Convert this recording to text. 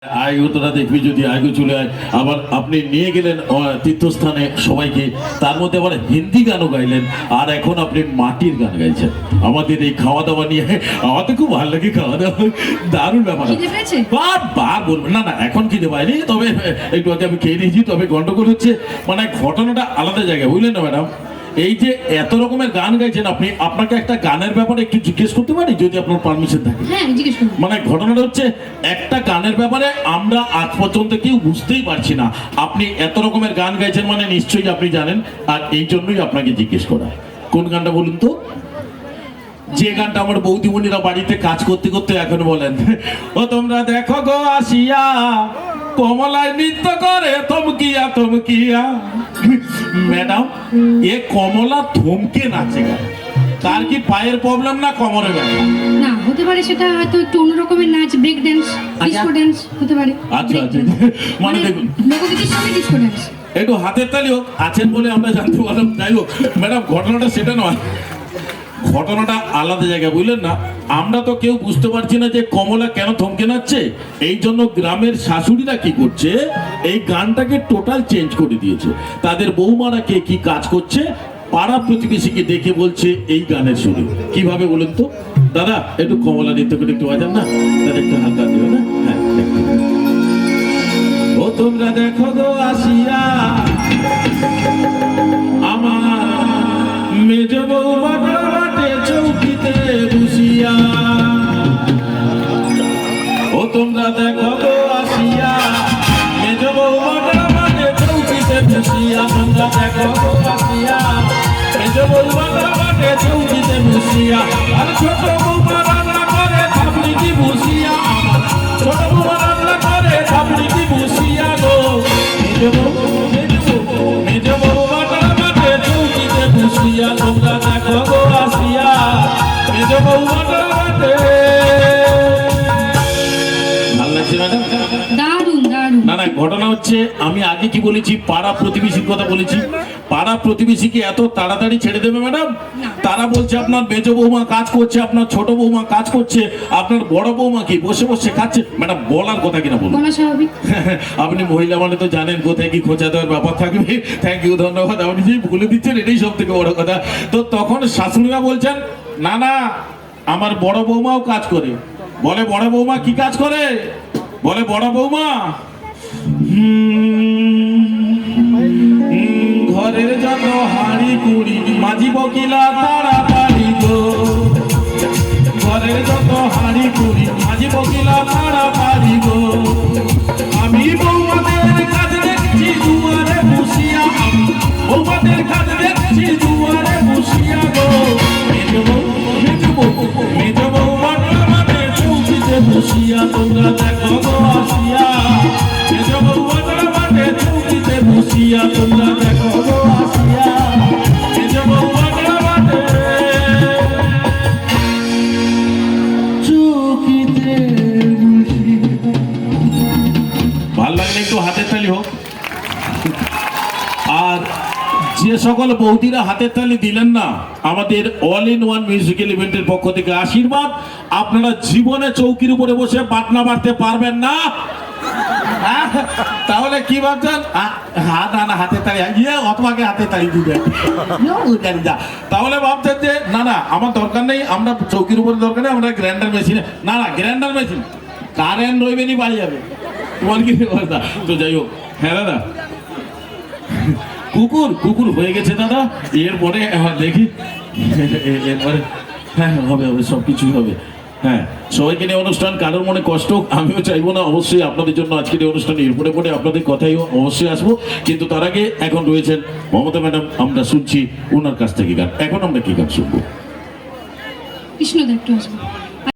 তোরা দেখবি যদি আগে চলে আয় আবার আপনি নিয়ে গেলেন তীর্থস্থানে সবাইকে, তার মধ্যে আবার হিন্দি গানও গাইলেন, আর এখন আপনি মাটির গান গাইছেন। আমাদের এই খাওয়া দাওয়া নিয়ে আমাদের খুব ভালো লাগে, খাওয়া দাওয়া দারুণ ব্যাপার। বার বলবেন না, না এখন খিদে পাইনি, তবে একটু আগে আমি খেয়ে নিয়েছি, তবে গন্ডগোল হচ্ছে মানে ঘটনাটা আলাদা জায়গায়, বুঝলেন না ম্যাডাম? এই যে এত রকমের গান গাইছেন আপনি, আপনাকে একটা গানের ব্যাপারে একটু জিজ্ঞেস করতে পারি যদি আপনার পারমিশন থাকে? মানে ঘটনাটা হচ্ছে একটা গানের ব্যাপারে আমরা আজ পর্যন্ত কেউ বুঝতেই পারছি না, আপনি এত রকমের গান গাইছেন মানে নিশ্চয়ই আপনি জানেন, আর এই জন্যই আপনাকে জিজ্ঞেস করা। কোন গানটা বলুন তো? যে গানটা আমার বৌদিমণিরা বাড়িতে কাজ করতে করতে এখন বলেন, ও তোমরা দেখো গো আসিয়া কমলায় নৃত্য করে থমকিয়া থমকিয়া। ম্যাডাম, এ কমলা থমকে নাচে গান, তার কি পায়ের প্রবলেম না কোমরে ব্যথা? না, হতে পারে সেটা হয়তো একটু অন্য রকমের নাচ, ব্রেক ডান্স, ডিস্কো ডান্স হতে পারে। আচ্ছা আচ্ছা, মানে দেখুন লোকগীতির সঙ্গে ডিস্কো ডান্স। একটু হাতের তালিও আছেন বলে আমরা জানতে পারলাম। যাই হোক ম্যাডাম, ঘটনাটা সেটা নয়, ঘটনাটা আলাদা জায়গায়, বুঝলেন না? আমরা তো কেউ বুঝতে পারছি না যে কমলা কেন থমকে নাচছে। এই জন্য গ্রামের শাশুড়িরা কি করছে, এই গানটাকে টোটাল চেঞ্জ করে দিয়েছে। তাদের বৌমারা কে কি কাজ করছে, পাড়া প্রতিবেশীকে দেখে বলছে এই গানের সুরে। কিভাবে বলুন তো দাদা? একটু কমলা নৃত্য করে একটু বাজান না দাদা, একটু হালকা দিও না। হ্যাঁ, ও তোমরা দেখো গো আসিয়া আমার মেজ বৌমা চৌকিতে বসিয়া, ও তোমরা দেখো গো আসিয়া মেজ বৌমা চৌকিতে বসিয়া, তোমরা দেখো গো আসিয়া মেজ বৌমা চৌকিতে বসিয়া, আর ছোট বৌমা রান্না করে থাপড়িটি বসিয়া, আমার ছোট বৌমা রান্না করে থাপড়িটি বসিয়া গো মেজ বৌমা চৌকিতে বসিয়া, তোমরা দেখো গো আসিয়া মেজ বৌমা। ভালো লাগছে ম্যাডাম? দারুণ দারুণ। না না, ঘটনা হচ্ছে আমি আগে কি বলেছি, পাড়া প্রতিবেশীর কথা বলেছি। পাড়া প্রতিবেশীকে এত তাড়াতাড়ি ছেড়ে দেবে ম্যাডাম? তারা বলছে আপনার মেজ বৌমা কাজ করছে, আপনার ছোট বৌমা কাজ করছে, আপনার বড় বৌমা কি বসে বসে খাচ্ছে। ম্যাডাম, বলার কথা কিনা বলুন? আপনি মহিলা মানে তো জানেন কোথায় কি খোঁচা দেওয়ার ব্যাপার থাকবে। থ্যাংক ইউ, ধন্যবাদ। আপনি যে ভুলে দিচ্ছেন এটাই সব থেকে বড় কথা। তো তখন শাশুড়িরা বলছেন না না, আমার বড় বৌমাও কাজ করে। বলে বড় বৌমা কি কাজ করে? বলে বড় বৌমা ঘরের যত হাঁড়ি কুড়ি মাঝি বকিলা তাড়াতাড়ি গো, ঘরের যত হাঁড়ি কুড়ি মাঝি বকিলা তাড়াতাড়ি গো, আমি বৌমাদের কাজ দেখছি দুয়ারে বসিয়া, আমি বৌমাদের কাজ দেখছি দুয়ারে বসিয়া গো, মেজ বৌমা চৌকিতে বসিয়া, তোমরা দেখো গো আসিয়া মেজ বৌমা চৌকিতে বসিয়া, তোমরা দেখো গো আসিয়া মেজ বৌমা চৌকিতে। ভাল লাগলে একটু হাতের তালি হোক। আর যে সকল বৌদিরা হাতের তালি দিলেন না, আমাদের অল ইন ওয়ান মিউজিক্যাল ইভেন্টের পক্ষ থেকে আশীর্বাদ, আপনারা জীবনে চৌকির উপরে বসে বাটনা মারতে পারবেন না। তাহলে কি ভাবছেন? না না, হাতে তালি অথবাকে হাতে তালি দিবেন। তাহলে ভাবছেন যে না না আমার দরকার নেই, আমরা চৌকির উপরে দরকার নেই, আমরা গ্রাইন্ডার মেশিনে। না না, গ্রাইন্ডার মেশিন কারেন্ট রইবেনি, বাড়ি যাবে তোমার কি কথা। তো যাই হোক, হ্যাঁ দাদা, কুকুর কুকুর হয়ে গেছে দাদা, এরপরে দেখি এরপরে হ্যাঁ হবে হবে, সব কিছুই হবে। হ্যাঁ, সবাইকে নিয়ে অনুষ্ঠান, কারোর মনে কষ্ট আমিও চাইবো না। অবশ্যই আপনাদের জন্য আজকের এই অনুষ্ঠানে এরপরে পরে আপনাদের কথাই অবশ্যই আসবো, কিন্তু তার আগে এখন রয়েছেন মমতা ম্যাডাম, আমরা শুনছি ওনার কাছ থেকে গান। এখন আমরা কি গান শুনবো? কৃষ্ণদা একটু আসবো।